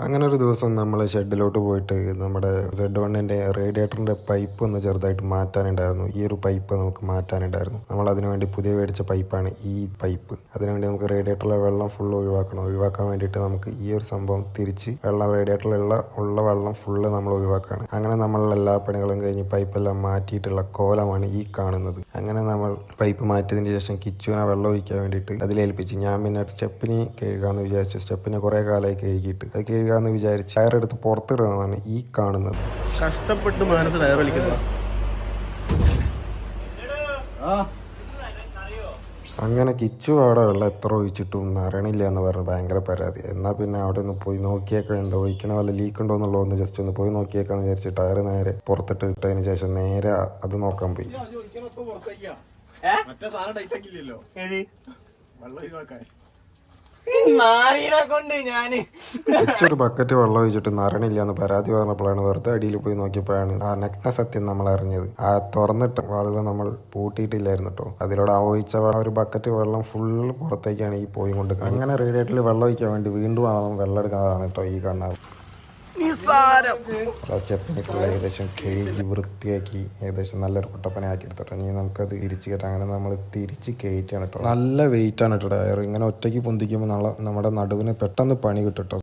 അങ്ങനെ ഒരു ദിവസം നമ്മൾ ഷെഡിലോട്ട് പോയിട്ട് നമ്മുടെ Z1-ൻ്റെ റേഡിയേറ്ററിൻ്റെ പൈപ്പ് ഒന്ന് ചെറുതായിട്ട് മാറ്റാനുണ്ടായിരുന്നു. ഈ ഒരു പൈപ്പ് നമുക്ക് മാറ്റാനുണ്ടായിരുന്നു. നമ്മൾ അതിനു വേണ്ടി പുതിയ മേടിച്ച പൈപ്പാണ് ഈ പൈപ്പ്. അതിനുവേണ്ടി നമുക്ക് റേഡിയേറ്ററിലെ വെള്ളം ഫുള്ള് ഒഴിവാക്കണം. ഒഴിവാക്കാൻ വേണ്ടിയിട്ട് നമുക്ക് ഈ ഒരു സംഭവം തിരിച്ച് റേഡിയേറ്ററിലുള്ള വെള്ളം ഫുള്ള് നമ്മൾ ഒഴിവാക്കുകയാണ്. അങ്ങനെ നമ്മൾ എല്ലാ പണികളും കഴിഞ്ഞ് പൈപ്പെല്ലാം മാറ്റിയിട്ടുള്ള കോലമാണ് ഈ കാണുന്നത്. അങ്ങനെ നമ്മൾ പൈപ്പ് മാറ്റിയതിന് ശേഷം കിച്ചുവിനെ വെള്ളം ഒഴിക്കാൻ വേണ്ടിയിട്ട് അതിലേൽപ്പിച്ച് ഞാൻ പിന്നെ സ്റ്റെപ്പിന് കഴുകാമെന്ന് വിചാരിച്ചു. സ്റ്റെപ്പിന് കുറേ കാലമായി കഴുകിയിട്ട് അത് കഴുകാമെന്ന് വിചാരിച്ച് ടയറെടുത്ത് പുറത്തിടുന്നതാണ് ഈ കാണുന്നത്. കഷ്ടപ്പെട്ട് മനസ്സ് ടയർ വലിക്കുന്നത്. അങ്ങനെ കിച്ചു അവിടെ വെള്ളം എത്ര ഒഴിച്ചിട്ടും നിറയണില്ല എന്ന് പറഞ്ഞ് ഭയങ്കര പരാതി. എന്നാൽ പിന്നെ അവിടെ ഒന്ന് പോയി നോക്കിയേക്കാം, എന്താ ഒഴിക്കണ വല്ല ലീക്ക് ഉണ്ടോ എന്നുള്ളതൊന്ന് ജസ്റ്റ് ഒന്ന് പോയി നോക്കിയേക്കാന്ന് വിചാരിച്ച് ടയർ നേരെ പുറത്തിട്ട് ഇട്ടതിന് ശേഷം നേരെ അത് നോക്കാൻ പോയി. ഒരു ബക്കറ്റ് വെള്ളം ഒഴിച്ചിട്ട് നിറയണില്ല എന്ന് പരാതി പറഞ്ഞപ്പോഴാണ് വെറുതെ അടിയിൽ പോയി നോക്കിയപ്പോഴാണ് ആ നഗ്ന സത്യം നമ്മൾ അറിഞ്ഞത്. ആ തുറന്നിട്ട് വാൾവ് നമ്മൾ പൂട്ടിയിട്ടില്ലായിരുന്നു കേട്ടോ. അതിലൂടെ ആ ഒഴിച്ച ഒരു ബക്കറ്റ് വെള്ളം ഫുള്ള് പുറത്തേക്കാണ് ഈ പോയി കൊണ്ട്. അങ്ങനെ റേഡിയേറ്ററിൽ വെള്ളം ഒഴിക്കാൻ വേണ്ടി വീണ്ടും വെള്ളം എടുക്കുന്നതാണ് കേട്ടോ ഈ കാണുന്നത്. സ്റ്റെപ്പിനൊക്കെ ഏകദേശം കഴുകി വൃത്തിയാക്കി ഏകദേശം നല്ലൊരു കുട്ടപ്പനെ ആക്കി എടുത്തിട്ട് ഇനി നമുക്കത് തിരിച്ച് കയറ്റാം. അങ്ങനെ നമ്മൾ തിരിച്ച് കയറ്റാണ് കേട്ടോ. നല്ല വെയിറ്റ് ആണ് കേട്ടോ ടയർ. ഇങ്ങനെ ഒറ്റയ്ക്ക് പൊന്തിക്കുമ്പോൾ നമ്മുടെ നടുവിന് പെട്ടെന്ന് പണി കിട്ടും കേട്ടോ.